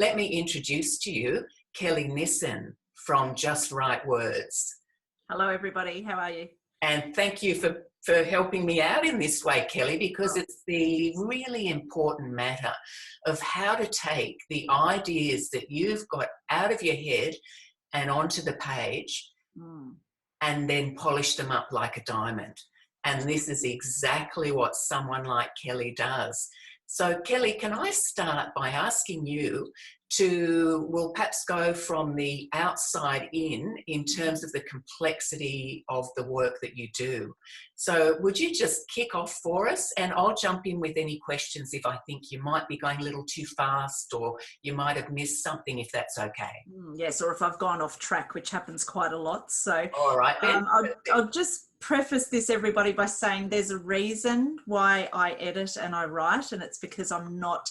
let me introduce to you Kellie Nissen from Just Right Words. Hello, everybody. How are you? And thank you for helping me out in this way, Kellie, because it's the really important matter of how to take the ideas that you've got out of your head and onto the page and then polish them up like a diamond. And this is exactly what someone like Kellie does. So, Kellie, can I start by asking you we'll perhaps go from the outside in terms of the complexity of the work that you do. So would you just kick off for us, and I'll jump in with any questions if I think you might be going a little too fast or you might have missed something, if that's okay. Yes, or if I've gone off track, which happens quite a lot. So all right, then. I'll just preface this, everybody, by saying there's a reason why I edit and I write, and it's because I'm not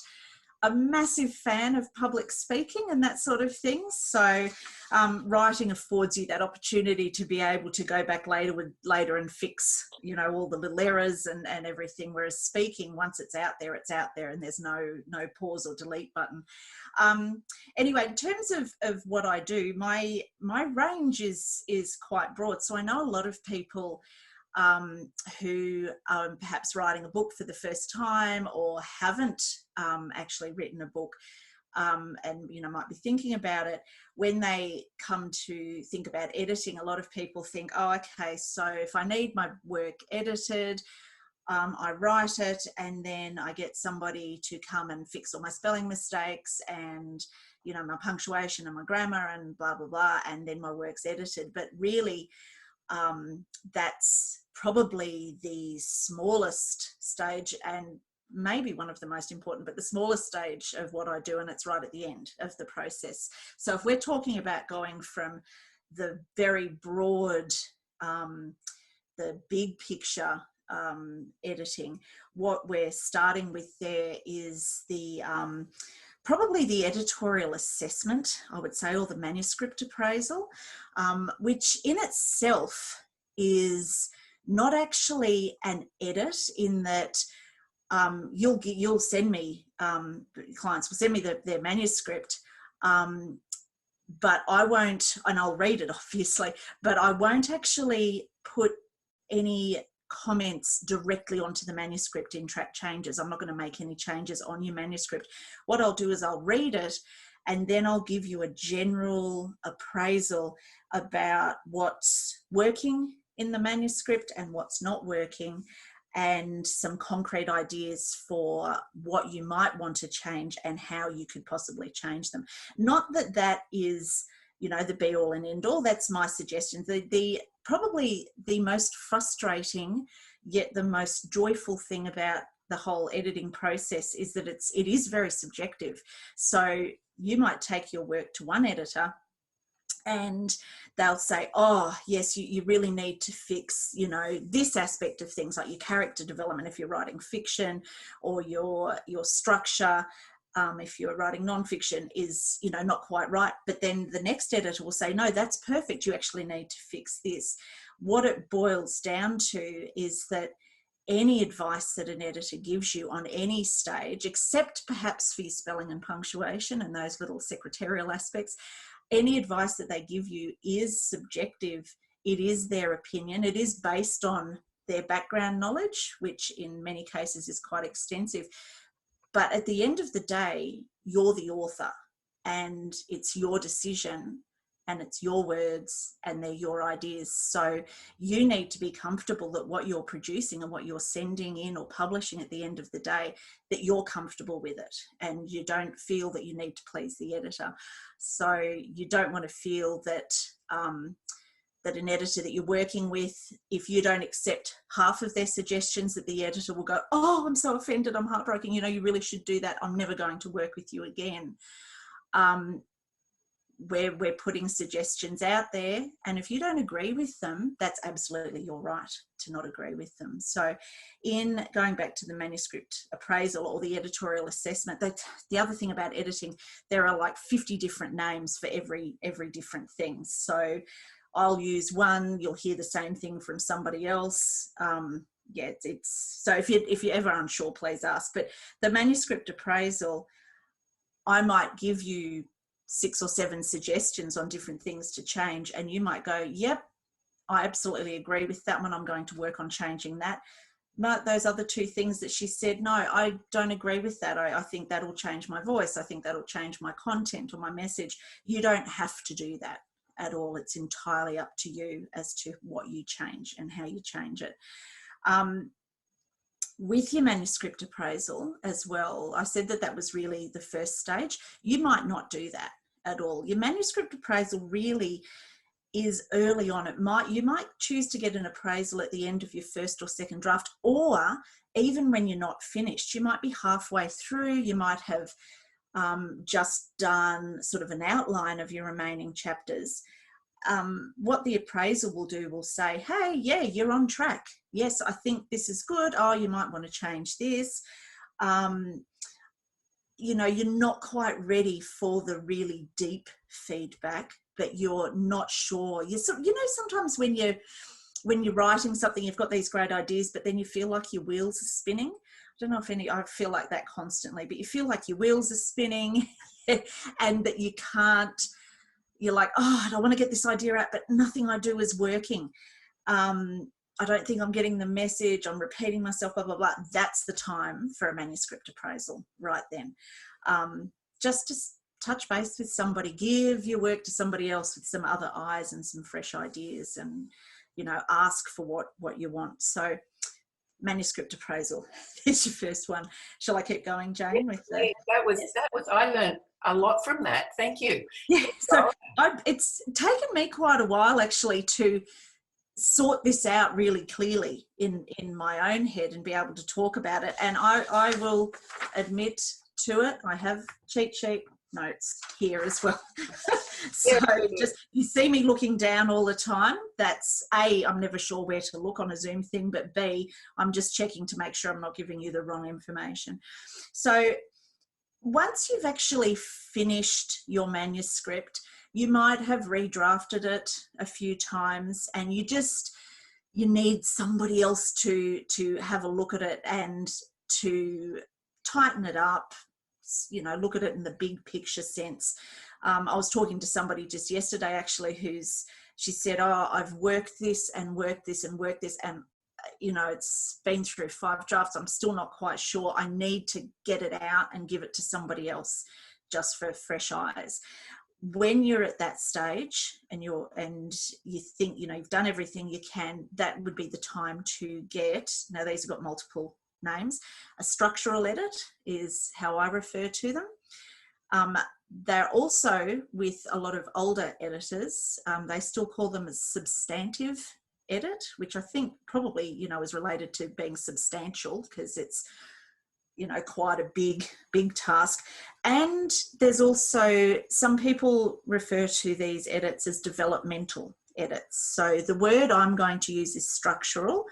a massive fan of public speaking and that sort of thing. So writing affords you that opportunity to be able to go back later and fix, you know, all the little errors and everything. Whereas speaking, once it's out there, and there's no pause or delete button. Anyway, in terms of what I do, my range is quite broad. So I know a lot of people who are perhaps writing a book for the first time or haven't actually written a book and, you know, might be thinking about it. When they come to think about editing, a lot of people think, oh, okay, so if I need my work edited, I write it and then I get somebody to come and fix all my spelling mistakes and, you know, my punctuation and my grammar and blah, blah, blah, and then my work's edited. But really, that's probably the smallest stage and maybe one of the most important, but the smallest stage of what I do, and it's right at the end of the process. So if we're talking about going from the very broad, the big picture editing, what we're starting with there is the probably the editorial assessment, I would say, or the manuscript appraisal, which in itself is not actually an edit, in that you'll send me, clients will send me their manuscript, but I won't, and I'll read it obviously, but I won't actually put any comments directly onto the manuscript in track changes. I'm not going to make any changes on your manuscript. What I'll do is I'll read it and then I'll give you a general appraisal about what's working in the manuscript and what's not working, and some concrete ideas for what you might want to change and how you could possibly change them. Not that that is, you know, the be all and end all. That's my suggestion. The probably the most frustrating yet the most joyful thing about the whole editing process is that it is very subjective. So you might take your work to one editor and they'll say, oh yes, you really need to fix, you know, this aspect of things, like your character development if you're writing fiction, or your structure if you're writing non-fiction is, you know, not quite right. But then the next editor will say, no, that's perfect, you actually need to fix this. What it boils down to is that any advice that an editor gives you on any stage, except perhaps for your spelling and punctuation and those little secretarial aspects, any advice that they give you is subjective. It is their opinion. It is based on their background knowledge, which in many cases is quite extensive. But at the end of the day, you're the author and it's your decision and it's your words and they're your ideas. So you need to be comfortable that what you're producing and what you're sending in or publishing at the end of the day, that you're comfortable with it and you don't feel that you need to please the editor. So you don't want to feel that that an editor that you're working with, if you don't accept half of their suggestions, that the editor will go, oh, I'm so offended, I'm heartbroken, you know, you really should do that, I'm never going to work with you again. We're putting suggestions out there, and if you don't agree with them, that's absolutely your right to not agree with them. So in going back to the manuscript appraisal or the editorial assessment, the other thing about editing, there are like 50 different names for every different thing. So I'll use one, you'll hear the same thing from somebody else. Yeah, it's so if you're ever unsure, please ask. But the manuscript appraisal, I might give you 6 or 7 suggestions on different things to change, and you might go, yep, I absolutely agree with that one. I'm going to work on changing that. But those other 2 things that she said, no, I don't agree with that. I think that'll change my voice. I think that'll change my content or my message. You don't have to do that at all. It's entirely up to you as to what you change and how you change it. With your manuscript appraisal as well, I said that that was really the first stage. You might not do that at all. Your manuscript appraisal really is early on. You might choose to get an appraisal at the end of your first or second draft, or even when you're not finished. You might be halfway through. You might have just done sort of an outline of your remaining chapters. What the appraisal will do will say, hey, yeah, you're on track. Yes, I think this is good. Oh, you might want to change this. You know, you're not quite ready for the really deep feedback, but you're not sure. You know, sometimes when you're writing something, you've got these great ideas, but then you feel like your wheels are spinning. I don't know if I feel like that constantly, but you feel like your wheels are spinning and that you can't, you're like, oh, I want to get this idea out, but nothing I do is working. I don't think I'm getting the message. I'm repeating myself, blah, blah, blah. That's the time for a manuscript appraisal right then. Just to touch base with somebody, give your work to somebody else with some other eyes and some fresh ideas, and, you know, ask for what you want. So manuscript appraisal is your first one. Shall I keep going, Jane? With the, that was I learned a lot from that. Thank you. yeah. So it's taken me quite a while actually to sort this out really clearly in my own head and be able to talk about it. And I will admit to it, I have cheat sheet notes here as well. So just, you see me looking down all the time. That's A, I'm never sure where to look on a Zoom thing, but B, I'm just checking to make sure I'm not giving you the wrong information. So once you've actually finished your manuscript, you might have redrafted it a few times, and you need somebody else to have a look at it and to tighten it up, you know, look at it in the big picture sense. I was talking to somebody just yesterday actually she said, oh, I've worked this and worked this and worked this, and you know, it's been through 5 drafts. I'm still not quite sure. I need to get it out and give it to somebody else just for fresh eyes. When you're at that stage and you think, you know, you've done everything you can, that would be the time to get, now these have got multiple names, a structural edit is how I refer to them. They're also, with a lot of older editors, they still call them a substantive edit, which I think probably, you know, is related to being substantial, because it's, you know, quite a big task. And there's also, some people refer to these edits as developmental edits. So the word I'm going to use is structural.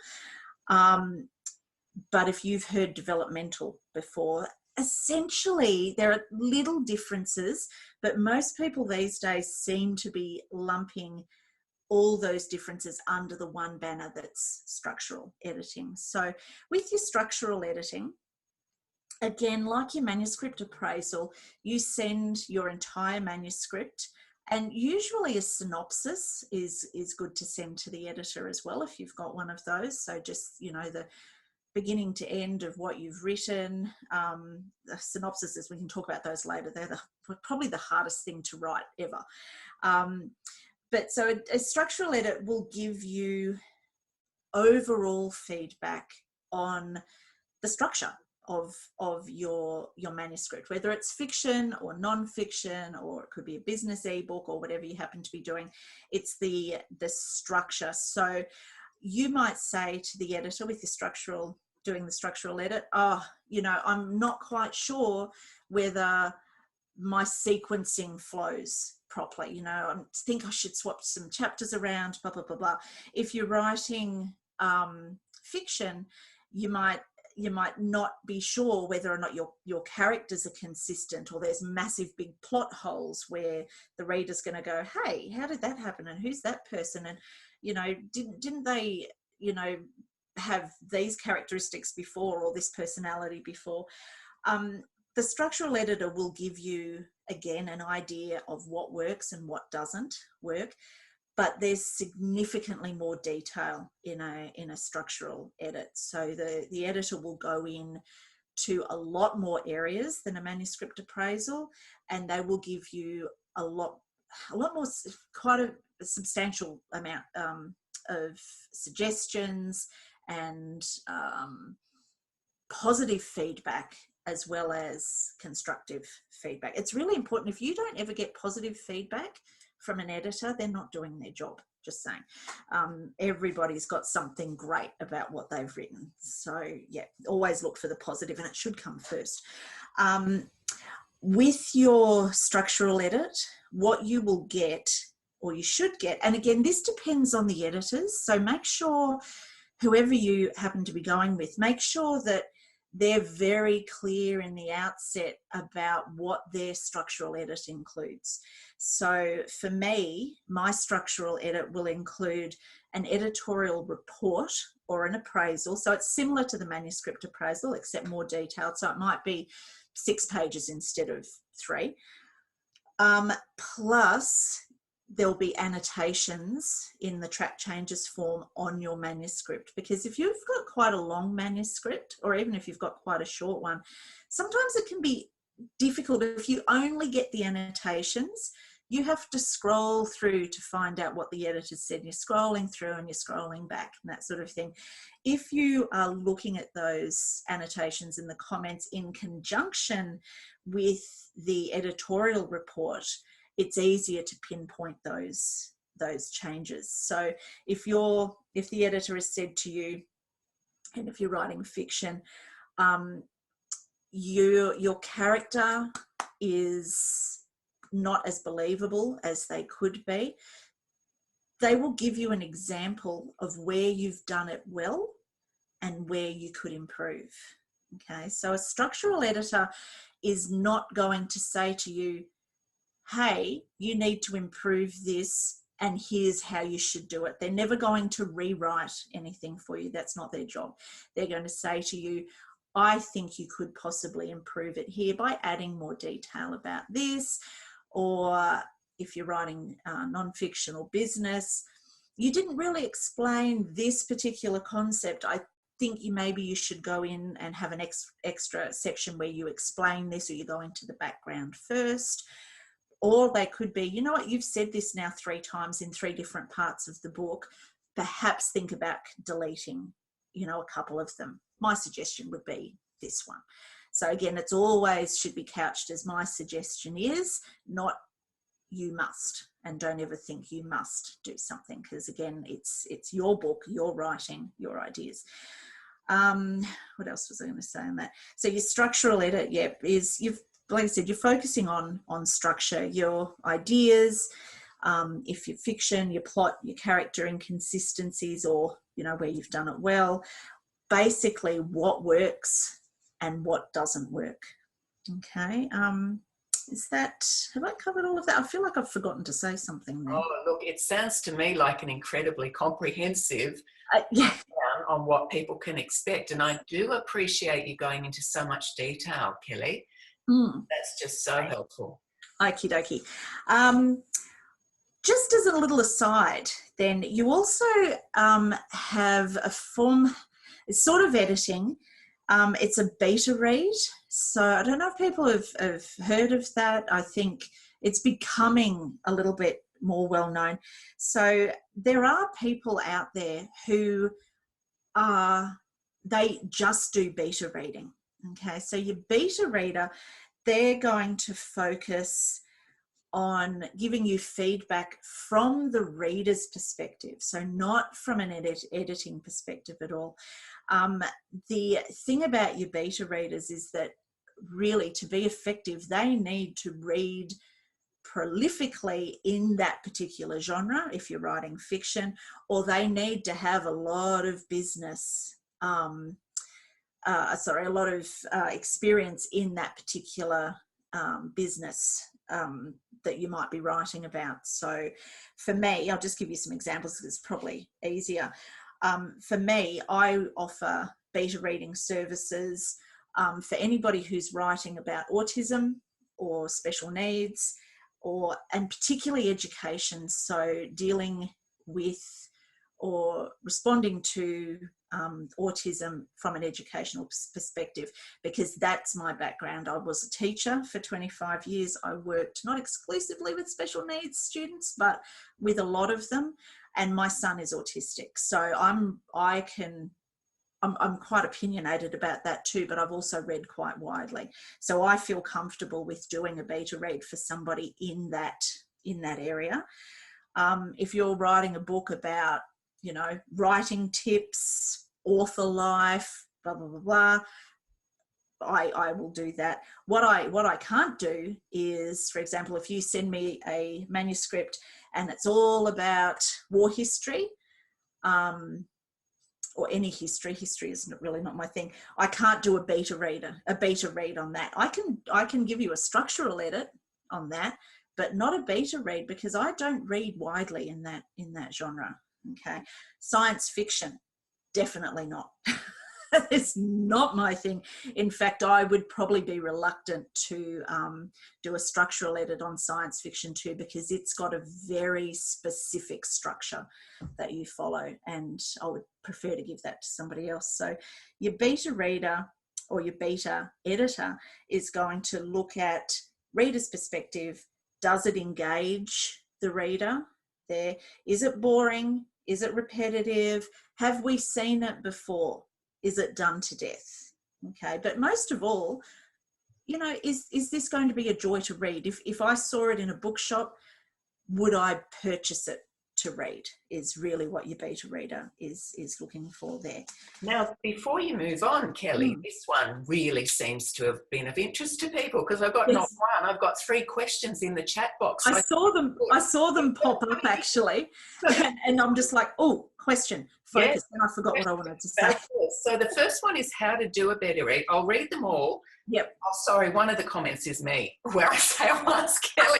But if you've heard developmental before, essentially there are little differences, but most people these days seem to be lumping all those differences under the one banner that's structural editing. So with your structural editing, again, like your manuscript appraisal, you send your entire manuscript, and usually a synopsis is good to send to the editor as well if you've got one of those. So just, you know, the beginning to end of what you've written. The synopsises, we can talk about those later. They're probably the hardest thing to write ever. But so a structural edit will give you overall feedback on the structure of your manuscript, whether it's fiction or non-fiction, or it could be a business ebook or whatever you happen to be doing. It's the structure. So you might say to the editor with doing the structural edit, oh, you know, I'm not quite sure whether my sequencing flows properly. You know, I think I should swap some chapters around, blah, blah, blah, blah. If you're writing fiction, you might not be sure whether or not your characters are consistent, or there's massive big plot holes where the reader's going to go, hey, how did that happen? And who's that person? And, you know, didn't they, you know, have these characteristics before, or this personality before? the structural editor will give you, again, an idea of what works and what doesn't work, but there's significantly more detail in a structural edit. So the editor will go in to a lot more areas than a manuscript appraisal, and they will give you a lot more, quite a substantial amount of suggestions and positive feedback as well as constructive feedback. It's really important. If you don't ever get positive feedback from an editor, they're not doing their job, just saying. Everybody's got something great about what they've written. So yeah, always look for the positive, and it should come first. With your structural edit, what you will get, or you should get, and again, this depends on the editors, so make sure, whoever you happen to be going with, make sure that they're very clear in the outset about what their structural edit includes. So for me, my structural edit will include an editorial report or an appraisal. So it's similar to the manuscript appraisal, except more detailed. So it might be 6 pages instead of 3. Plus, there'll be annotations in the track changes form on your manuscript, because if you've got quite a long manuscript, or even if you've got quite a short one, sometimes it can be difficult. If you only get the annotations, you have to scroll through to find out what the editor said. You're scrolling through and you're scrolling back and that sort of thing. If you are looking at those annotations in the comments in conjunction with the editorial report, it's easier to pinpoint those changes. So if the editor has said to you, and if you're writing fiction, your character is not as believable as they could be, they will give you an example of where you've done it well and where you could improve. Okay, so a structural editor is not going to say to you, hey, you need to improve this and here's how you should do it. They're never going to rewrite anything for you. That's not their job. They're going to say to you, I think you could possibly improve it here by adding more detail about this. Or if you're writing non-fiction or business, you didn't really explain this particular concept. I think maybe you should go in and have an extra section where you explain this, or you go into the background first. Or they could be, you know what, you've said this now 3 times in 3 different parts of the book. Perhaps think about deleting, a couple of them. My suggestion would be this one. So again, it's always should be couched as my suggestion is, not you must. And don't ever think you must do something, because again, it's your book, your writing, your ideas. What else was I going to say on that? So your structural edit, is like I said, you're focusing on structure, your ideas, if you're fiction, your plot, your character inconsistencies, or, where you've done it well, basically what works and what doesn't work. Okay. Have I covered all of that? I feel like I've forgotten to say something there. Oh, look, it sounds to me like an incredibly comprehensive Yeah. on what people can expect. And I do appreciate you going into so much detail, Kelly. That's just so helpful. Okie dokie. Just as a little aside, then you also have a form, it's sort of editing. It's a beta read. So I don't know if people have heard of that. I think it's becoming a little bit more well known. So there are people out there who they just do beta reading. Okay, so your beta reader, they're going to focus on giving you feedback from the reader's perspective, so not from an editing perspective at all. The thing about your beta readers is that really, to be effective, they need to read prolifically in that particular genre if you're writing fiction, or they need to have a lot of business a lot of experience in that particular business that you might be writing about. So for me, I'll just give you some examples because it's probably easier. For me, I offer beta reading services for anybody who's writing about autism or special needs, and particularly education, so dealing with or responding to autism from an educational perspective, because that's my background. I was a teacher for 25 years. I worked not exclusively with special needs students, but with a lot of them. And my son is autistic. So I'm quite opinionated about that too, but I've also read quite widely. So I feel comfortable with doing a beta read for somebody in that area. If you're writing a book about, you know, writing tips, author life, blah, blah, blah, blah, I will do that. What I can't do is, for example, if you send me a manuscript and it's all about war history, or any history is really not my thing. I can't do a beta read on that. I can give you a structural edit on that, but not a beta read, because I don't read widely in that genre. Okay, science fiction, definitely not. It's not my thing. In fact, I would probably be reluctant to do a structural edit on science fiction too, because it's got a very specific structure that you follow, and I would prefer to give that to somebody else. So your beta reader or your beta editor is going to look at reader's perspective. Does it engage the reader there? Is it boring? Is it repetitive? Have we seen it before? Is it done to death? Okay, but most of all, you know, is this going to be a joy to read? If I saw it in a bookshop, would I purchase it to read? Is really what your beta reader is looking for there. Now, before you move on, Kellie, this one really seems to have been of interest to people, because I've got not one, I've got 3 questions in the chat box. I saw them pop up actually, and I'm just like, oh, question, focus. Yes. And I forgot what I wanted to say. So the first one is how to do a beta read. I'll read them all. Yep. Oh, sorry, one of the comments is me, where I say I'll ask Kellie.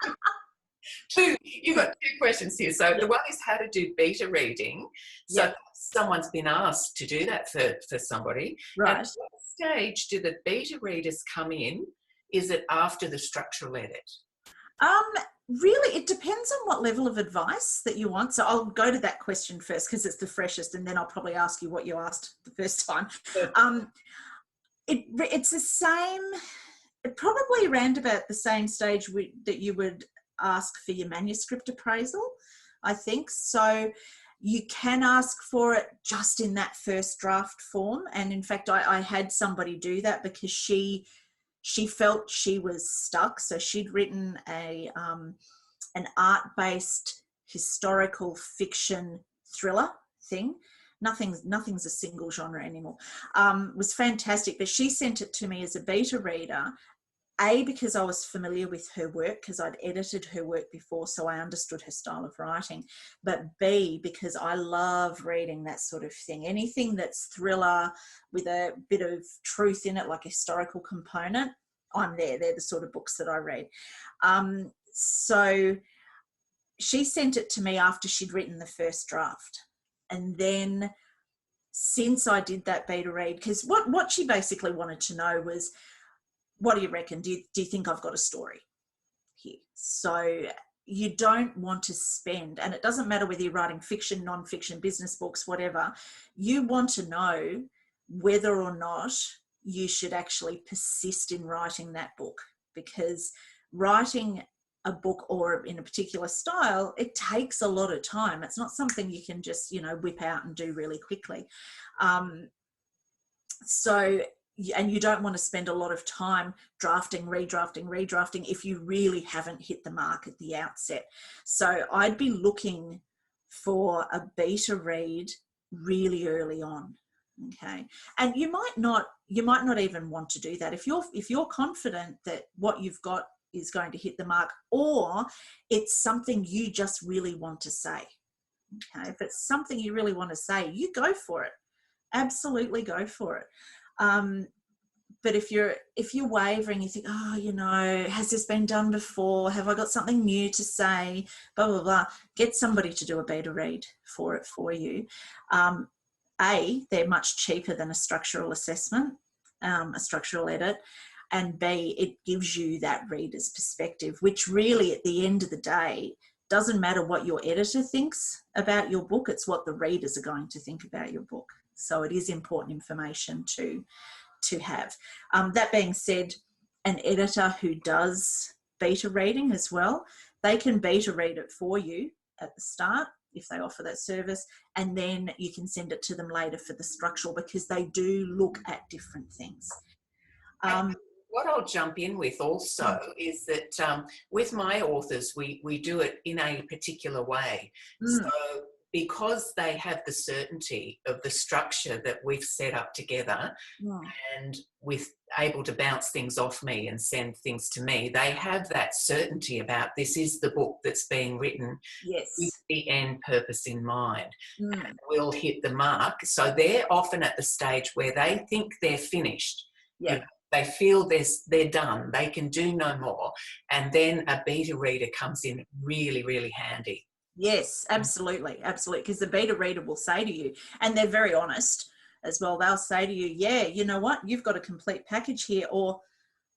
You've got 2 questions here. So the one is how to do beta reading. So someone's been asked to do that for somebody. Right. At what stage do the beta readers come in? Is it after the structural edit? Really, it depends on what level of advice that you want. So I'll go to that question first because it's the freshest, and then I'll probably ask you what you asked the first time. It's the same, probably around about the same stage that you would ask for your manuscript appraisal, I think. So you can ask for it just in that first draft form. And in fact, I had somebody do that because she felt she was stuck. So she'd written an art-based historical fiction thriller thing. Nothing's a single genre anymore. Was fantastic, but she sent it to me as a beta reader, A, because I was familiar with her work, because I'd edited her work before, so I understood her style of writing, but B, because I love reading that sort of thing. Anything that's thriller with a bit of truth in it, like a historical component, I'm there. They're the sort of books that I read. So she sent it to me after she'd written the first draft. And then since I did that beta read, because what she basically wanted to know was, what do you reckon? Do you think I've got a story here? So you don't want to spend, and it doesn't matter whether you're writing fiction, non-fiction, business books, whatever, you want to know whether or not you should actually persist in writing that book, because writing a book or in a particular style, it takes a lot of time. It's not something you can just, whip out and do really quickly. And you don't want to spend a lot of time drafting, redrafting if you really haven't hit the mark at the outset. So I'd be looking for a beta read really early on. Okay. And you might not even want to do that. If you're confident that what you've got is going to hit the mark, or it's something you just really want to say. Okay. If it's something you really want to say, you go for it. Absolutely go for it. But if you're wavering, you think, has this been done before? Have I got something new to say? Blah, blah, blah. Get somebody to do a beta read for it for you. They're much cheaper than a structural assessment. a structural edit, and B, it gives you that reader's perspective, which really at the end of the day doesn't matter what your editor thinks about your book, it's what the readers are going to think about your book. So it is important information to have. That being said, an editor who does beta reading as well, they can beta read it for you at the start if they offer that service, and then you can send it to them later for the structural, because they do look at different things. What I'll jump in with also is that with my authors, we do it in a particular way. So because they have the certainty of the structure that we've set up together, and with able to bounce things off me and send things to me, they have that certainty about this is the book that's being written with the end purpose in mind. And we'll hit the mark. So they're often at the stage where they think they're finished. Yeah. You know, they feel they're done, they can do no more, and then a beta reader comes in really, really handy. Yes, absolutely, absolutely, because the beta reader will say to you, and they're very honest as well, they'll say to you, yeah, you know what, you've got a complete package here, or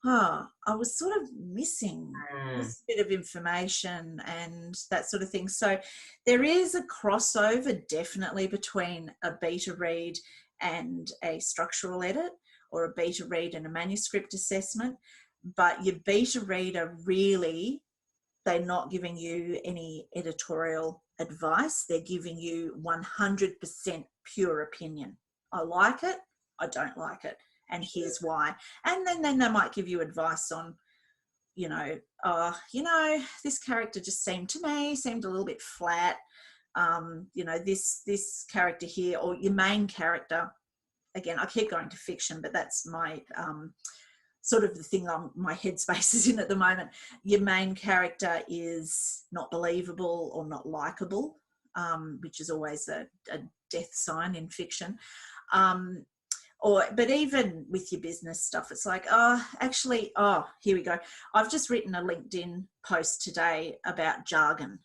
I was sort of missing this bit of information and that sort of thing. So there is a crossover definitely between a beta read and a structural edit, or a beta read and a manuscript assessment. But your beta reader, really, they're not giving you any editorial advice. They're giving you 100% pure opinion. I like it, I don't like it, and here's why. And then they might give you advice on, this character just seemed a little bit flat. This character here, or your main character, again, I keep going to fiction, but that's my sort of the thing my headspace is in at the moment. Your main character is not believable or not likable, which is always a death sign in fiction. But even with your business stuff, it's like, here we go. I've just written a LinkedIn post today about jargon,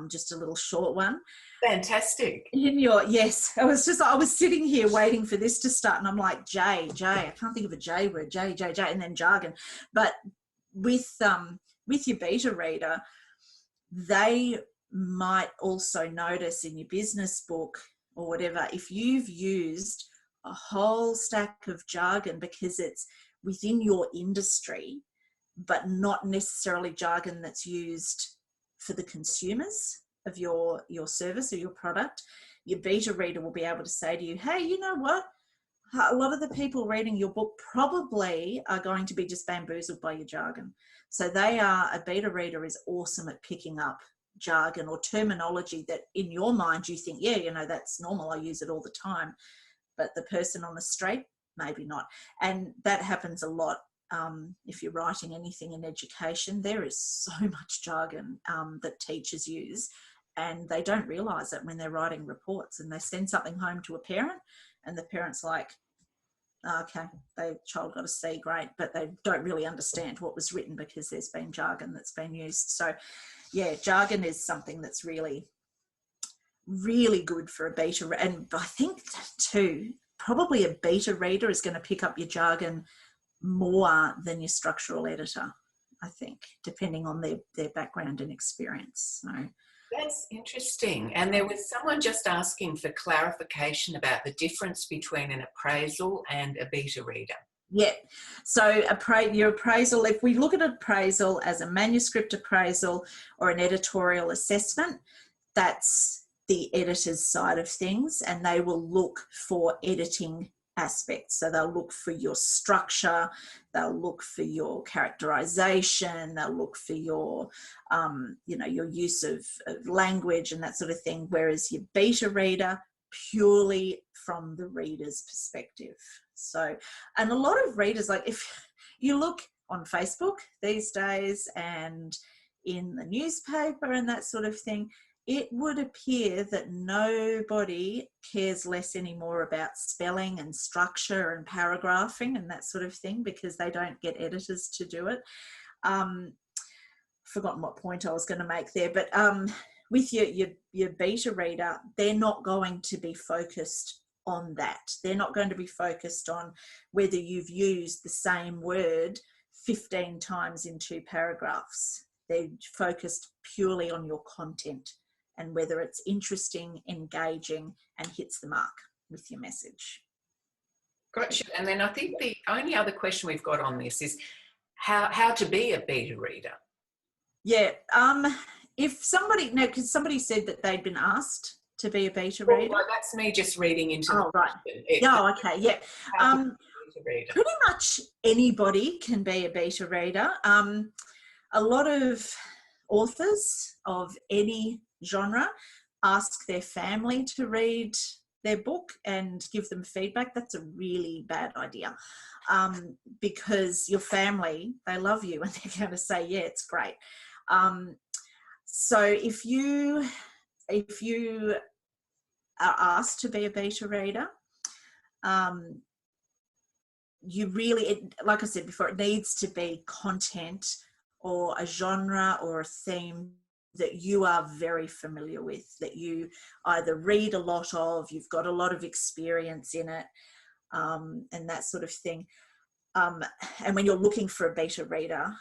just a little short one. Fantastic. Yes, I was sitting here waiting for this to start, and I'm like, J, I can't think of a J word, J, and then jargon. But with your beta reader, they might also notice in your business book or whatever, if you've used a whole stack of jargon because it's within your industry, but not necessarily jargon that's used for the consumers of your service or your product, your beta reader will be able to say to you, hey, you know what? A lot of the people reading your book probably are going to be just bamboozled by your jargon. So a beta reader is awesome at picking up jargon or terminology that in your mind you think, that's normal, I use it all the time. But the person on the street, maybe not. And that happens a lot. If you're writing anything in education, there is so much jargon that teachers use, and they don't realise it when they're writing reports, and they send something home to a parent and the parent's like, okay, the child got a C, great, but they don't really understand what was written because there's been jargon that's been used. So yeah, jargon is something that's really, really good for a beta, and I think too, probably a beta reader is going to pick up your jargon more than your structural editor, I think, depending on their background and experience. So that's interesting. And there was someone just asking for clarification about the difference between an appraisal and a beta reader. Yeah. So your appraisal, if we look at appraisal as a manuscript appraisal or an editorial assessment, that's the editor's side of things, and they will look for editing aspects. So they'll look for your structure, they'll look for your characterization, they'll look for your your use of language and that sort of thing, whereas your beta reader, purely from the reader's perspective. So, and a lot of readers, like if you look on Facebook these days and in the newspaper and that sort of thing, it would appear that nobody cares less anymore about spelling and structure and paragraphing and that sort of thing, because they don't get editors to do it. Forgotten what point I was going to make there, but with your beta reader, they're not going to be focused on that. They're not going to be focused on whether you've used the same word 15 times in 2 paragraphs. They're focused purely on your content and whether it's interesting, engaging, and hits the mark with your message. Gotcha. And then I think the only other question we've got on this is how to be a beta reader. Yeah. If somebody, no, because somebody said that they'd been asked to be a beta reader. Well, that's me just reading into the right. Oh, okay, yeah. Pretty much anybody can be a beta reader. A lot of authors of any genre ask their family to read their book and give them feedback. That's a really bad idea, because your family, they love you and they're going to say, yeah, it's great. So if you are asked to be a beta reader, you really, like I said before, it needs to be content or a genre or a theme that you are very familiar with, that you either read a lot of, you've got a lot of experience in it, and that sort of thing. And when you're looking for a beta reader,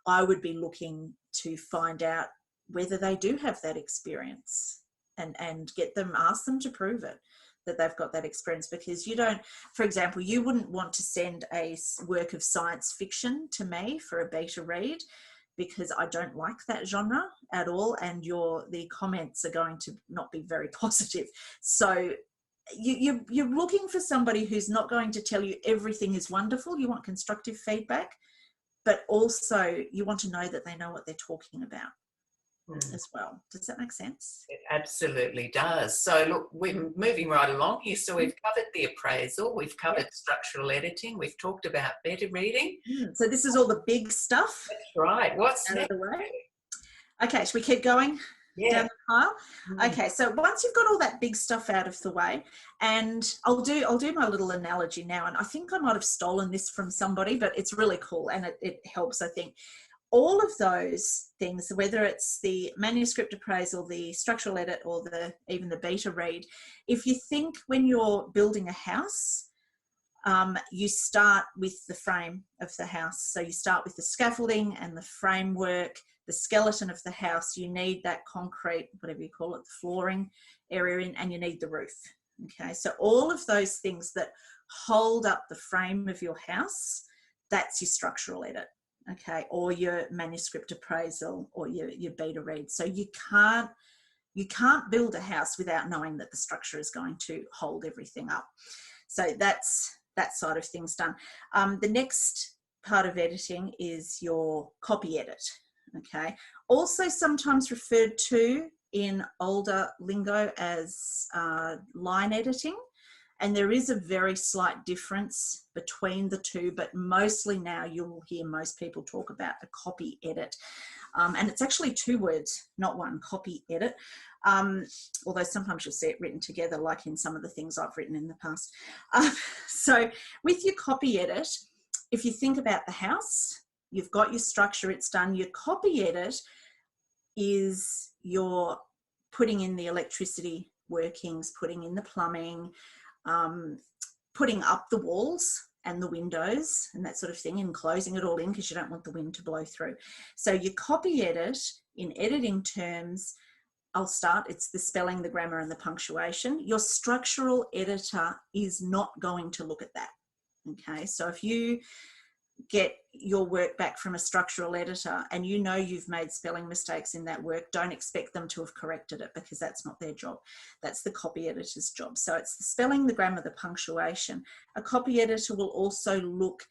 I would be looking to find out whether they do have that experience and get them, ask them to prove it, that they've got that experience. Because you don't, for example, you wouldn't want to send a work of science fiction to me for a beta read, because I don't like that genre at all, and the comments are going to not be very positive. So you're looking for somebody who's not going to tell you everything is wonderful. You want constructive feedback, but also you want to know that they know what they're talking about as well. Does that make sense? It absolutely does. So look, we're moving right along here. So we've covered the appraisal, we've covered structural editing, we've talked about beta reading. So this is all the big stuff. That's right. What's next? Okay, should we keep going? Yeah. Down the pile? Okay, so once you've got all that big stuff out of the way, and I'll do my little analogy now, and I think I might have stolen this from somebody, but it's really cool and it helps, I think. All of those things, whether it's the manuscript appraisal, the structural edit, or even the beta read, if you think when you're building a house, you start with the frame of the house. So you start with the scaffolding and the framework, the skeleton of the house. You need that concrete, whatever you call it, the flooring area in, and you need the roof. Okay, so all of those things that hold up the frame of your house, that's your structural edit. Okay, or your manuscript appraisal or your beta read. So you can't build a house without knowing that the structure is going to hold everything up. So that's that side of things done. The next part of editing is your copy edit. Okay, also sometimes referred to in older lingo as line editing. And there is a very slight difference between the two, but mostly now you'll hear most people talk about a copy edit. And it's actually 2 words, not one, copy edit. Although sometimes you'll see it written together, like in some of the things I've written in the past. So with your copy edit, if you think about the house, you've got your structure, it's done. Your copy edit is your putting in the electricity workings, putting in the plumbing, putting up the walls and the windows and that sort of thing, and closing it all in because you don't want the wind to blow through. So your copy edit, in editing terms, I'll start, it's the spelling, the grammar and the punctuation. Your structural editor is not going to look at that. Okay, so if you get your work back from a structural editor and you know you've made spelling mistakes in that work, don't expect them to have corrected it, because that's not their job. That's the copy editor's job. So it's the spelling, the grammar, the punctuation. A copy editor will also look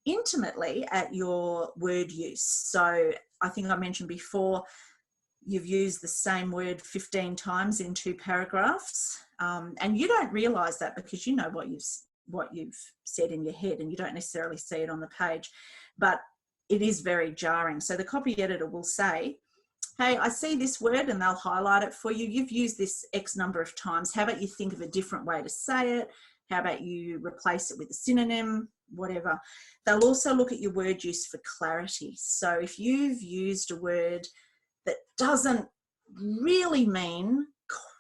intimately at your word use. So I think I mentioned before, you've used the same word 15 times in 2 paragraphs, and you don't realize that because you know what you've said in your head and you don't necessarily see it on the page, but it is very jarring. So the copy editor will say, hey, I see this word, and they'll highlight it for you. You've used this X number of times. How about you think of a different way to say it? How about you replace it with a synonym, whatever. They'll also look at your word use for clarity. So if you've used a word that doesn't really mean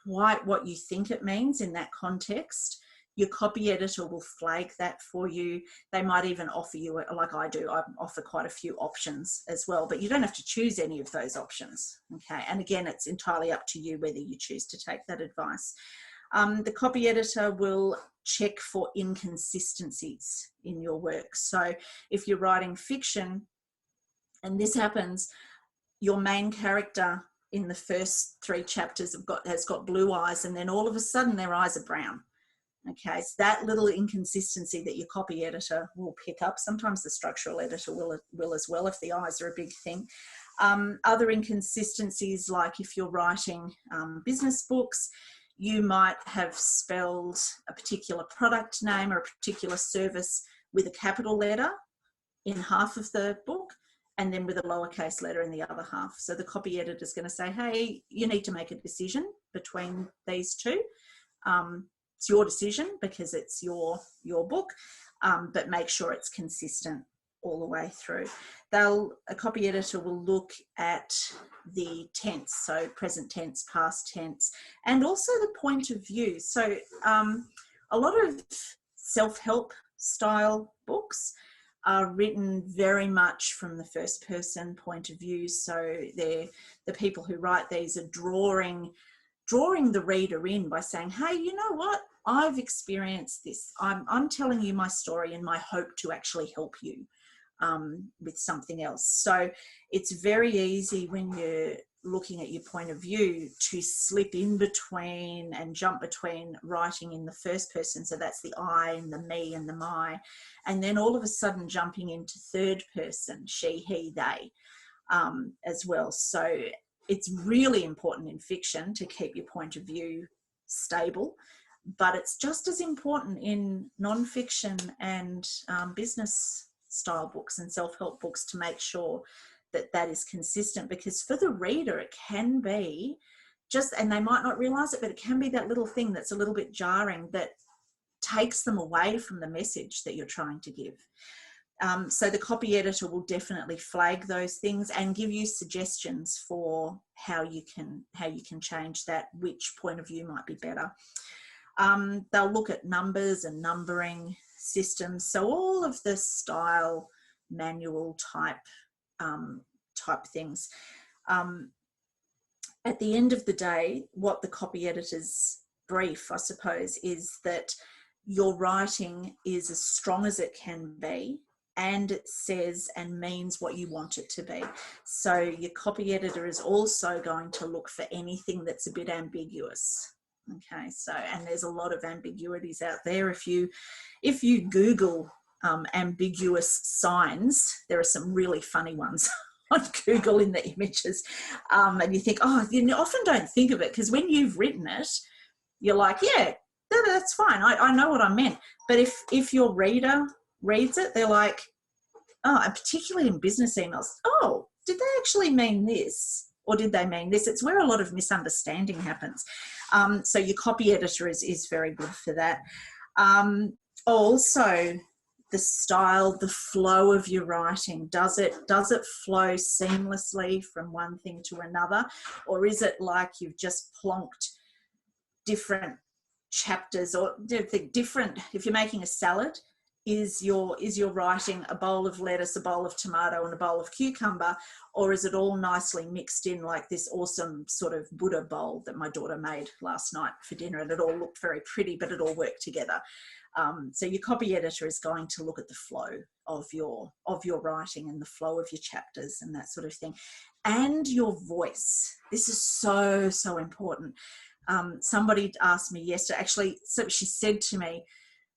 quite what you think it means in that context, Your copy editor will flag that for you. They might even offer you, like I do, I offer quite a few options as well, but you don't have to choose any of those options. Okay. And again, it's entirely up to you whether you choose to take that advice. The copy editor will check for inconsistencies in your work. So if you're writing fiction, and this happens, your main character in the first 3 chapters has got blue eyes, and then all of a sudden their eyes are brown. Okay, so that little inconsistency that your copy editor will pick up. Sometimes the structural editor will as well, if the eyes are a big thing. Other inconsistencies, like if you're writing business books, you might have spelled a particular product name or a particular service with a capital letter in half of the book, and then with a lowercase letter in the other half. So the copy editor is going to say, hey, you need to make a decision between these two. It's your decision because it's your book, but make sure it's consistent all the way through. A copy editor will look at the tense, so present tense, past tense, and also the point of view. So a lot of self-help style books are written very much from the first person point of view. So the people who write these are drawing the reader in by saying, hey, you know what? I've experienced this. I'm telling you my story in my hope to actually help you with something else. So it's very easy when you're looking at your point of view to slip in between and jump between writing in the first person. So that's the I and the me and the my, and then all of a sudden jumping into third person, she, he, they as well. So it's really important in fiction to keep your point of view stable, but it's just as important in non-fiction and business style books and self-help books to make sure that that is consistent, because for the reader it can be just, and they might not realize it, but it can be that little thing that's a little bit jarring that takes them away from the message that you're trying to give. So the copy editor will definitely flag those things and give you suggestions for how you can change that, which point of view might be better. They'll look at numbers and numbering systems. So all of the style manual type things. At the end of the day, what the copy editor's brief, I suppose, is that your writing is as strong as it can be, and it says and means what you want it to be. So your copy editor is also going to look for anything that's a bit ambiguous. Okay, so, and there's a lot of ambiguities out there. If you Google ambiguous signs, there are some really funny ones on Google in the images, and you think, oh, you often don't think of it, because when you've written it, you're like, yeah, that's fine, I know what I meant. But if your reader reads it, they're like, oh, and particularly in business emails, oh, did they actually mean this? Or did they mean this? It's where a lot of misunderstanding happens. So your copy editor is very good for that. Also, the style, the flow of your writing. Does it flow seamlessly from one thing to another? Or is it like you've just plonked different chapters, or different, if you're making a salad, is your writing a bowl of lettuce, a bowl of tomato, and a bowl of cucumber, or is it all nicely mixed in like this awesome sort of Buddha bowl that my daughter made last night for dinner, and it all looked very pretty, but it all worked together. So your copy editor is going to look at the flow of your writing and the flow of your chapters and that sort of thing, and your voice. This is so important. Somebody asked me yesterday, actually, so she said to me,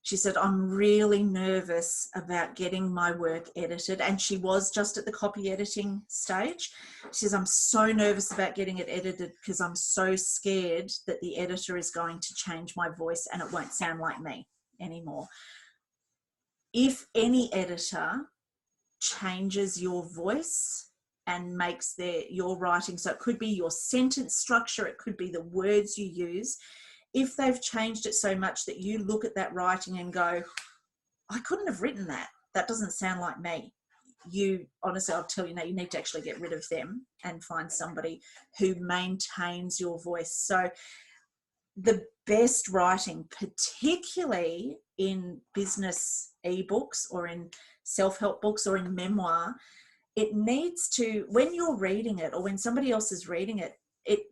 she said, I'm really nervous about getting my work edited. And she was just at the copy editing stage. She says, I'm so nervous about getting it edited because I'm so scared that the editor is going to change my voice and it won't sound like me anymore. If any editor changes your voice and makes your writing, so it could be your sentence structure, it could be the words you use, if they've changed it so much that you look at that writing and go, I couldn't have written that, that doesn't sound like me, you honestly, I'll tell you now, you need to actually get rid of them and find somebody who maintains your voice. So the best writing, particularly in business ebooks or in self-help books or in memoir, it needs to, when you're reading it or when somebody else is reading it,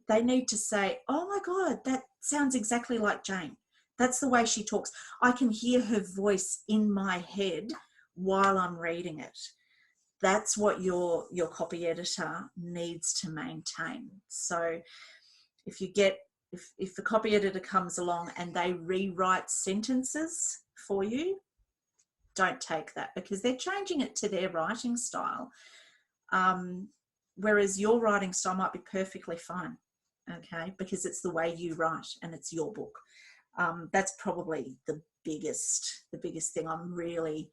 they need to say, oh my God, that sounds exactly like Jane. That's the way she talks. I can hear her voice in my head while I'm reading it. That's what your copy editor needs to maintain. So if you get, if the copy editor comes along and they rewrite sentences for you, don't take that, because they're changing it to their writing style. Whereas your writing style might be perfectly fine, okay, because it's the way you write and it's your book. That's probably the biggest thing. I'm really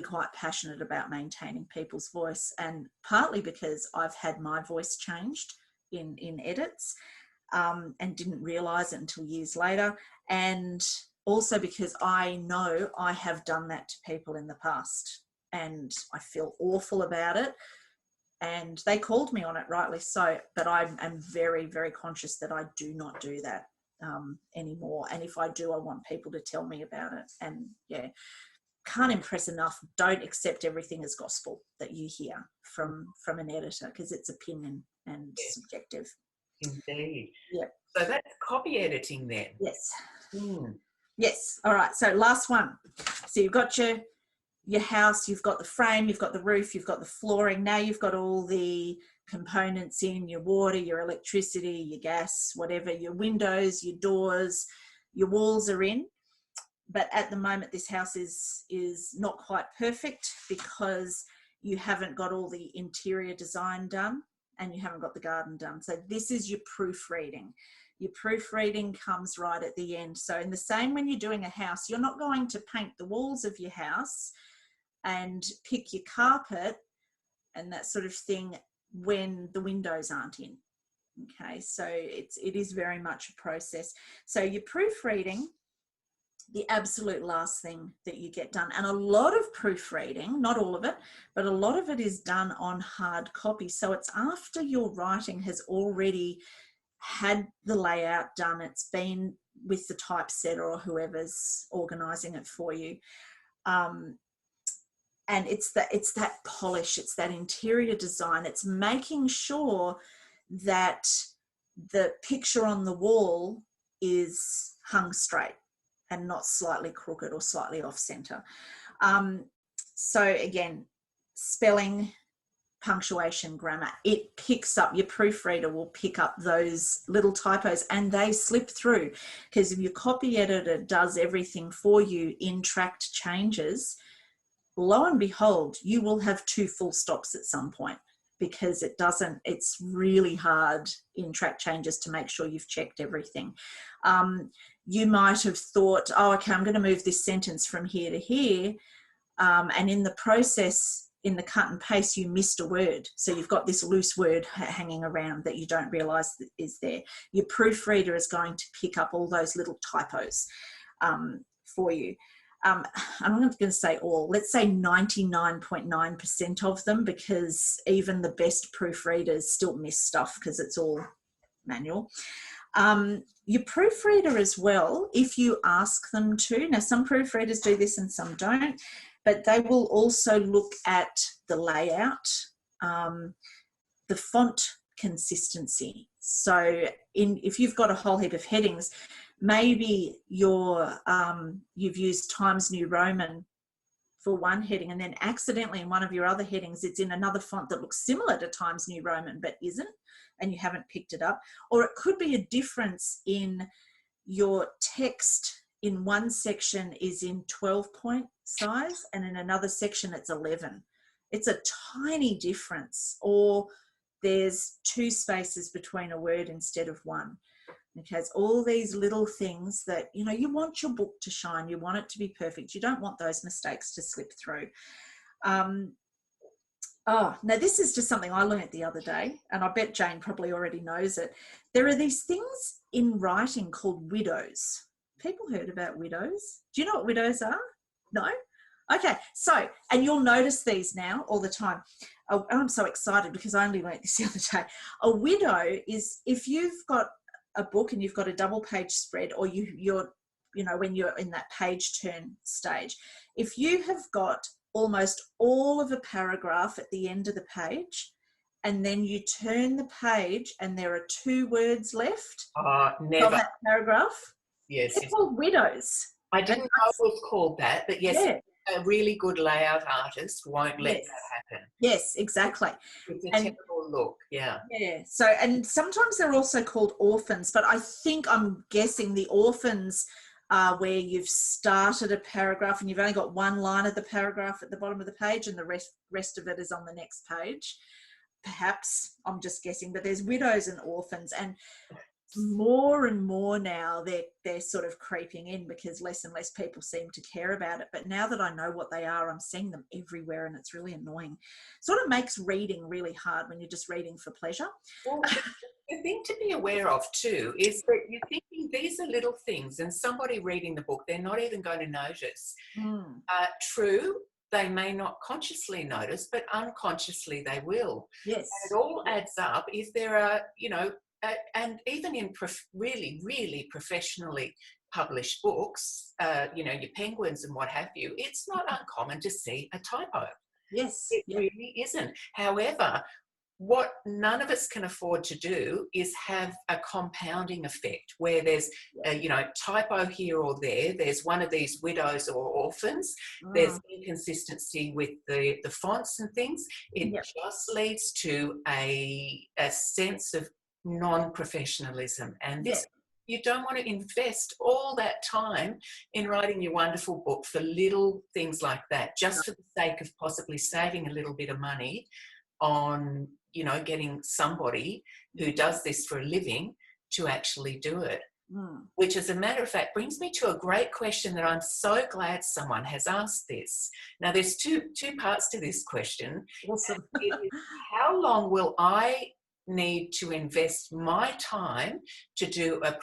quite passionate about maintaining people's voice, and partly because I've had my voice changed in edits, and didn't realize it until years later, and also because I know I have done that to people in the past and I feel awful about it, and they called me on it, rightly so, but I am very, very conscious that I do not do that anymore, and if I do, I want people to tell me about it. And yeah, can't impress enough, don't accept everything as gospel that you hear from an editor, because it's opinion and subjective. Indeed. Yeah. So that's copy editing then. Yes. Mm. Yes. All right. So last one. So you've got your house, you've got the frame, you've got the roof, you've got the flooring. Now you've got all the components in, your water, your electricity, your gas, whatever, your windows, your doors, your walls are in. But at the moment, this house is not quite perfect because you haven't got all the interior design done and you haven't got the garden done. So this is your proofreading. Your proofreading comes right at the end. So in the same, when you're doing a house, you're not going to paint the walls of your house and pick your carpet and that sort of thing when the windows aren't in. Okay, so it is very much a process. So your proofreading, the absolute last thing that you get done. And a lot of proofreading, not all of it, but a lot of it is done on hard copy. So it's after your writing has already had the layout done, it's been with the typesetter or whoever's organising it for you. And it's that polish, it's that interior design, it's making sure that the picture on the wall is hung straight and not slightly crooked or slightly off center. So again, spelling, punctuation, grammar, it picks up, your proofreader will pick up those little typos and they slip through, because if your copy editor does everything for you in tracked changes, lo and behold, you will have 2 full stops at some point, because it's really hard in track changes to make sure you've checked everything. You might have thought, oh, okay, I'm going to move this sentence from here to here. And in the process, in the cut and paste, you missed a word. So you've got this loose word hanging around that you don't realise is there. Your proofreader is going to pick up all those little typos for you. I'm not going to say all, let's say 99.9% of them, because even the best proofreaders still miss stuff because it's all manual. Your proofreader as well, if you ask them to, now some proofreaders do this and some don't, but they will also look at the layout, the font consistency. So if you've got a whole heap of headings, maybe you've used Times New Roman for one heading, and then accidentally in one of your other headings, it's in another font that looks similar to Times New Roman but isn't, and you haven't picked it up. Or it could be a difference in your text. In one section is in 12-point size and in another section it's 11. It's a tiny difference. Or there's 2 spaces between a word instead of 1. Okay, it's all these little things that, you know, you want your book to shine, you want it to be perfect, you don't want those mistakes to slip through. Now this is just something I learned the other day, and I bet Jane probably already knows it. There are these things in writing called widows. People heard about widows? Do you know what widows are? No? Okay, so, and you'll notice these now all the time. Oh, I'm so excited because I only learned this the other day. A widow is if you've got a book and you've got a double page spread, or you're, you know, when you're in that page turn stage, if you have got almost all of a paragraph at the end of the page, and then you turn the page and there are 2 words left Never. from that paragraph, Yes. they're called widows. I didn't know it was called that, but yes, Yeah. a really good layout artist won't let that happen. Yes, exactly. It's a terrible look, yeah. Yeah. So, and sometimes they're also called orphans, but I'm guessing the orphans are where you've started a paragraph and you've only got one line of the paragraph at the bottom of the page and the rest of it is on the next page. Perhaps, I'm just guessing, but there's widows and orphans, and more and more now they're sort of creeping in because less and less people seem to care about it. But now that I know what they are, I'm seeing them everywhere and it's really annoying. Sort of makes reading really hard when you're just reading for pleasure. Well, the thing to be aware of too is that you're thinking these are little things, and somebody reading the book, they're not even going to notice. True, they may not consciously notice, but unconsciously they will. Yes. And it all adds up if there are, you know, and even in really, really professionally published books, you know, your Penguins and what have you, it's not uncommon to see a typo. Yes. It really isn't. However, what none of us can afford to do is have a compounding effect where there's you know, typo here or there, there's one of these widows or orphans, there's inconsistency with the fonts and things. It just leads to a sense of non-professionalism, and this you don't want to invest all that time in writing your wonderful book for little things like that, just for the sake of possibly saving a little bit of money on, you know, getting somebody who does this for a living to actually do it. Which, as a matter of fact, brings me to a great question that I'm so glad someone has asked this. Now, there's two parts to this question. Awesome. How long will I need to invest my time to do a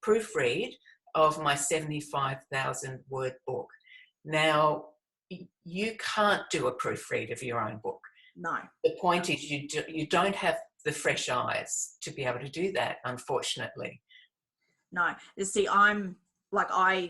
proofread of my 75,000 word book? Now, you can't do a proofread of your own book. No. The point is you don't have the fresh eyes to be able to do that, unfortunately. No. You see, I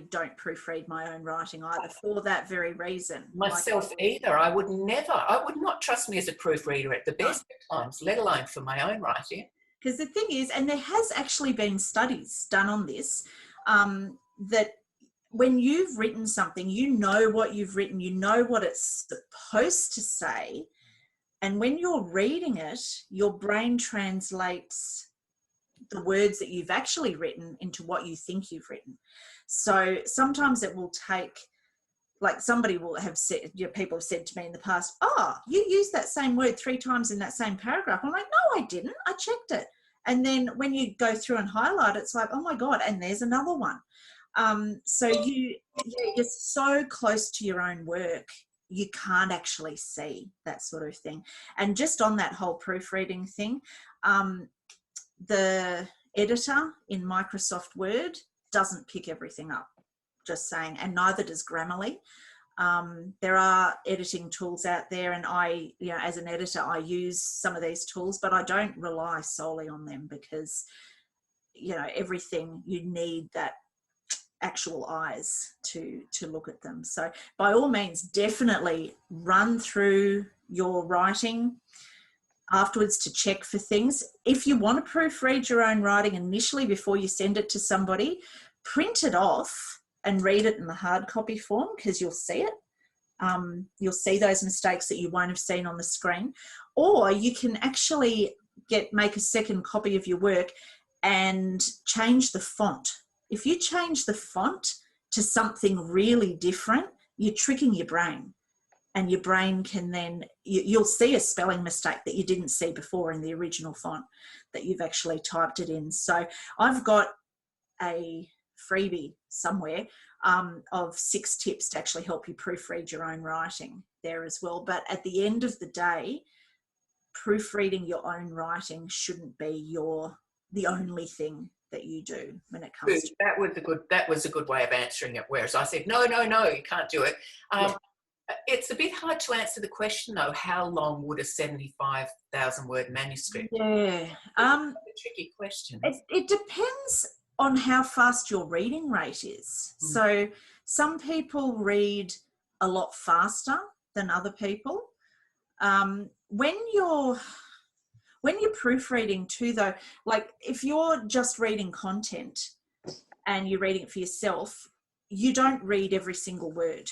don't proofread my own writing either for that very reason. Myself either. I would not trust me as a proofreader at the best of times, let alone for my own writing. Because the thing is, and there has actually been studies done on this, that when you've written something, you know what you've written, you know what it's supposed to say. And when you're reading it, your brain translates the words that you've actually written into what you think you've written. So sometimes it will take, like somebody will have said, people have said to me in the past, you used that same word 3 times in that same paragraph. I'm like, no, I didn't. I checked it. And then when you go through and highlight, it's like, oh my God, and there's another one. So you're so close to your own work, you can't actually see that sort of thing. And just on that whole proofreading thing, the editor in Microsoft Word doesn't pick everything up, just saying, and neither does Grammarly. There are editing tools out there, and I, as an editor, I use some of these tools, but I don't rely solely on them because, everything, you need that actual eyes to look at them. So by all means, definitely run through your writing afterwards to check for things. If you want to proofread your own writing initially before you send it to somebody, print it off and read it in the hard copy form, because you'll see it. You'll see those mistakes that you won't have seen on the screen. Or you can actually make a second copy of your work and change the font. If you change the font to something really different, you're tricking your brain. And your brain can then, you'll see a spelling mistake that you didn't see before in the original font that you've actually typed it in. So I've got a freebie somewhere of 6 tips to actually help you proofread your own writing there as well. But at the end of the day, proofreading your own writing shouldn't be the only thing that you do when it comes to that was a good way of answering it, whereas I said no, you can't do it. It's a bit hard to answer the question, though. How long would a 75,000 word manuscript? Yeah. It's a tricky question. It depends on how fast your reading rate is. So some people read a lot faster than other people. When you're proofreading too, though, like if you're just reading content and you're reading it for yourself, you don't read every single word,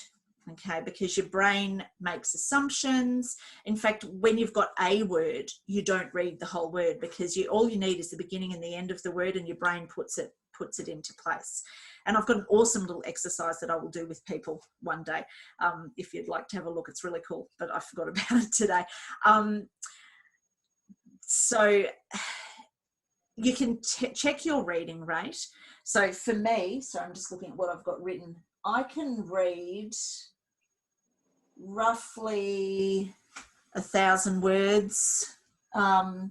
okay, because your brain makes assumptions. In fact, when you've got a word, you don't read the whole word, because all you need is the beginning and the end of the word, and your brain puts it into place. And I've got an awesome little exercise that I will do with people one day. If you'd like to have a look, it's really cool, but I forgot about it today. So you can check your reading rate. So for me, so I'm just looking at what I've got written. I can read roughly 1,000 words. A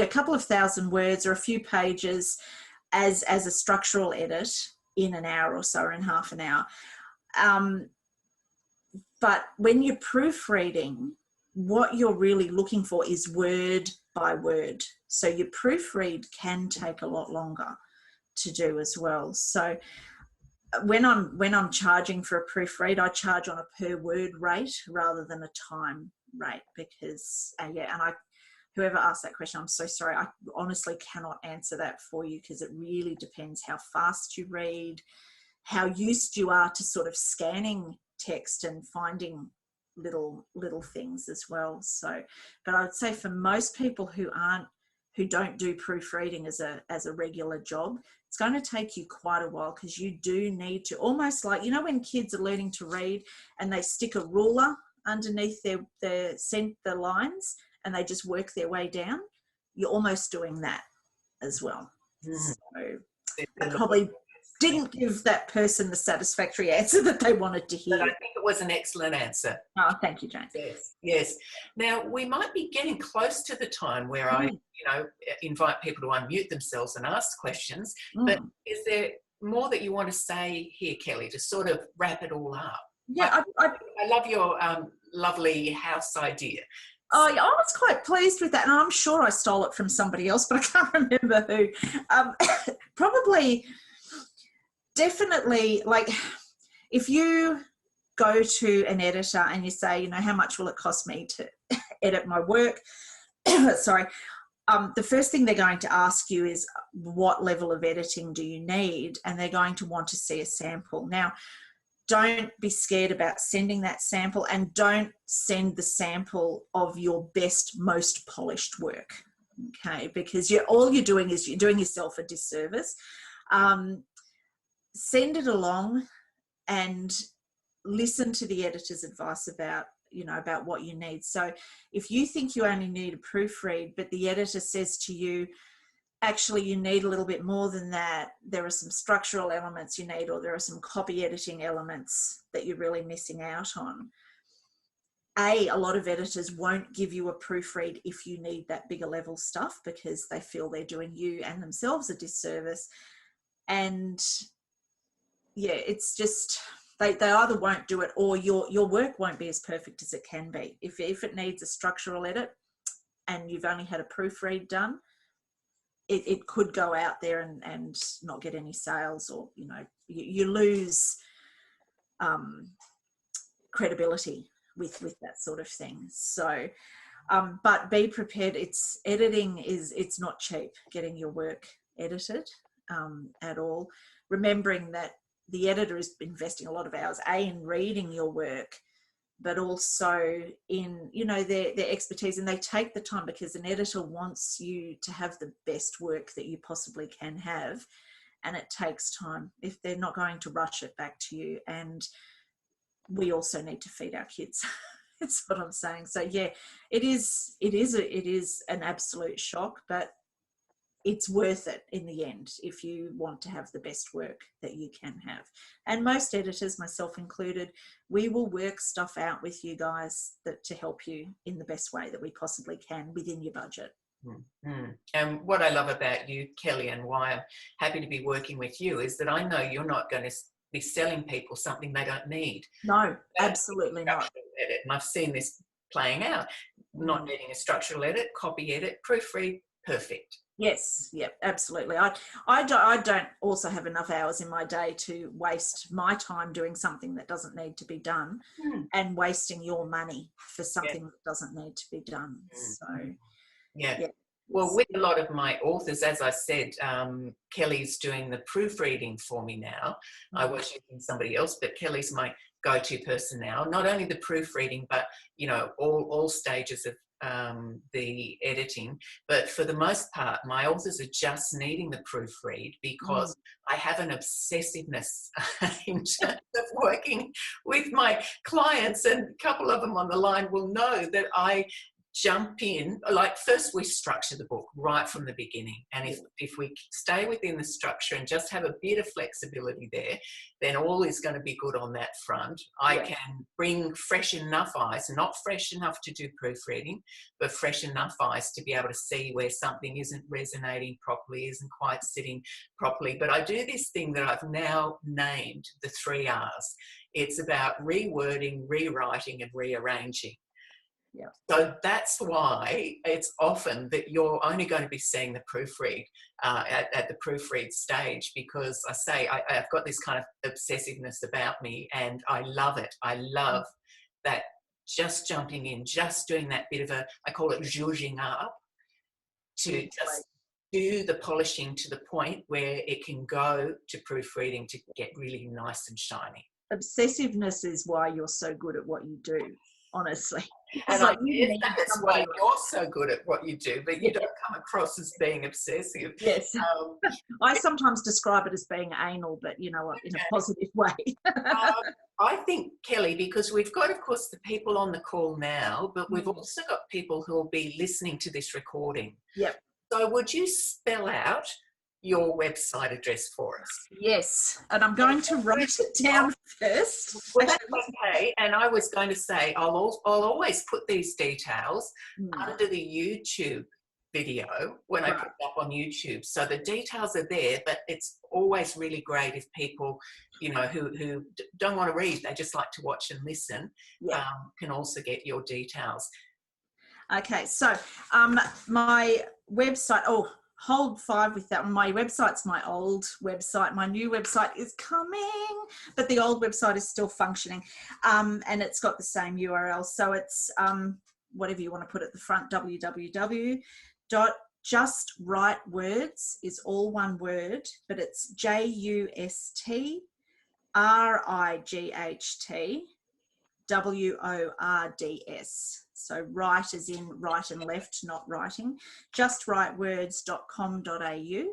couple of thousand words or a few pages as a structural edit in an hour or so, or in half an hour. But when you're proofreading, what you're really looking for is word by word. So your proofread can take a lot longer to do as well. So when I'm charging for a proofread, I charge on a per word rate rather than a time rate, because whoever asked that question, I'm so sorry. I honestly cannot answer that for you, because it really depends how fast you read, how used you are to sort of scanning text and finding little things as well. So, but I would say for most people who don't do proofreading as a regular job, it's going to take you quite a while, because you do need to, almost like, you know, when kids are learning to read and they stick a ruler underneath the lines and they just work their way down, you're almost doing that as well. So I probably didn't give that person the satisfactory answer that they wanted to hear. But I think it was an excellent answer. Oh, thank you, Jane. Yes. Now, we might be getting close to the time where I, invite people to unmute themselves and ask questions. But is there more that you want to say here, Kelly, to sort of wrap it all up? Yeah, I love your lovely house idea. Oh, yeah, I was quite pleased with that, and I'm sure I stole it from somebody else, but I can't remember who. Definitely, like, if you go to an editor and you say, you know, how much will it cost me to edit my work? Sorry. The first thing they're going to ask you is, what level of editing do you need? And they're going to want to see a sample. Now, don't be scared about sending that sample, and don't send the sample of your best, most polished work, okay? Because all you're doing is you're doing yourself a disservice. Send it along and listen to the editor's advice about what you need. So if you think you only need a proofread, but the editor says to you, actually, you need a little bit more than that, there are some structural elements you need, or there are some copy editing elements that you're really missing out on. A lot of editors won't give you a proofread if you need that bigger level stuff, because they feel they're doing you and themselves a disservice. And yeah, it's just, they either won't do it, or your work won't be as perfect as it can be. If it needs a structural edit and you've only had a proofread done, it could go out there and not get any sales, or, you lose credibility with that sort of thing. So, but be prepared. It's not cheap getting your work edited at all. Remembering that the editor is investing a lot of hours, in reading your work, but also in, their expertise, and they take the time, because an editor wants you to have the best work that you possibly can have, and it takes time if they're not going to rush it back to you. And we also need to feed our kids. That's what I'm saying. So yeah, it is an absolute shock, but it's worth it in the end if you want to have the best work that you can have. And most editors, myself included, we will work stuff out with you guys to help you in the best way that we possibly can within your budget. Mm-hmm. And what I love about you, Kelly, and why I'm happy to be working with you, is that I know you're not going to be selling people something they don't need. No, absolutely not. Edit. And I've seen this playing out. Not needing a structural edit, copy edit, proofread, perfect. Yes, yeah, absolutely. I don't also have enough hours in my day to waste my time doing something that doesn't need to be done and wasting your money for something that doesn't need to be done. So, yeah. Well, with a lot of my authors, as I said, Kellie's doing the proofreading for me now. I was using somebody else, but Kellie's my go-to person now. Not only the proofreading, but, you know, all stages of the editing. But for the most part, my authors are just needing the proofread because I have an obsessiveness in terms of working with my clients, and a couple of them on the line will know that I jump in, like first we structure the book right from the beginning, and if we stay within the structure and just have a bit of flexibility there, then all is going to be good on that front. I can bring fresh enough eyes, not fresh enough to do proofreading, but fresh enough eyes to be able to see where something isn't resonating properly, isn't quite sitting properly. But I do this thing that I've now named the 3 R's. It's about rewording, rewriting and rearranging. Yeah. So that's why it's often that you're only going to be seeing the proofread at the proofread stage, because I say I've got this kind of obsessiveness about me, and I love it. I love that, just jumping in, just doing that bit of I call it zhuzhing up, to just do the polishing to the point where it can go to proofreading to get really nice and shiny. Obsessiveness is why you're so good at what you do, honestly. And I guess that's why you're so good at what you do, but you don't come across as being obsessive. Yes. I sometimes describe it as being anal, but you know what, in a positive way. I think, Kellie, because we've got, of course, the people on the call now, but we've also got people who will be listening to this recording. Yep. So would you spell out your website address for us? Yes, and I'm going to write it down first. Well, that's okay. And I was going to say, I'll always put these details under the YouTube video when I put it up on YouTube. So the details are there, but it's always really great if people, you know, who don't want to read, they just like to watch and listen, can also get your details. Okay, so my website, hold 5 with that one. My website's my old website. My new website is coming, but the old website is still functioning, and it's got the same URL. So it's whatever you want to put at the front, www.justrightwords is all one word, but it's JUSTRIGHTWORDS. So right as in right and left, not writing. Justrightwords.com.au.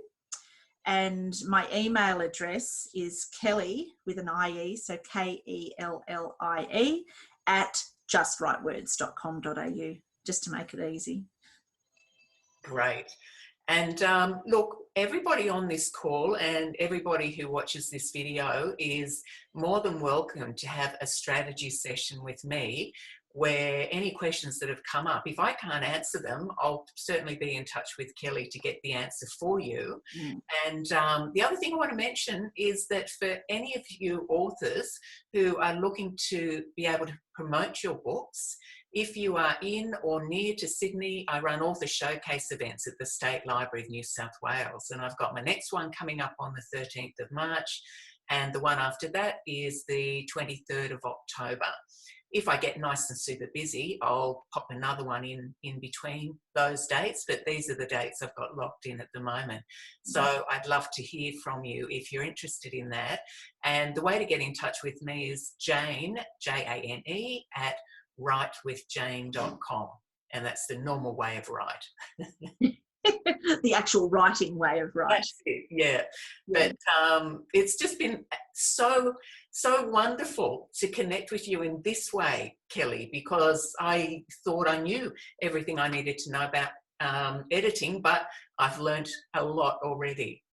And my email address is Kellie with an IE, so KELLIE at justrightwords.com.au, just to make it easy. Great. And look, everybody on this call and everybody who watches this video is more than welcome to have a strategy session with me, where any questions that have come up, if I can't answer them, I'll certainly be in touch with Kellie to get the answer for you. And the other thing I want to mention is that for any of you authors who are looking to be able to promote your books, if you are in or near to Sydney, I run author showcase events at the State Library of New South Wales. And I've got my next one coming up on the 13th of March. And the one after that is the 23rd of October. If I get nice and super busy, I'll pop another one in between those dates, but these are the dates I've got locked in at the moment. So I'd love to hear from you if you're interested in that. And the way to get in touch with me is Jane, Jane, at writewithjane.com. And that's the normal way of write. The actual writing way of writing. That's it, yeah. But it's just been so wonderful to connect with you in this way, Kellie, because I thought I knew everything I needed to know about editing, but I've learned a lot already.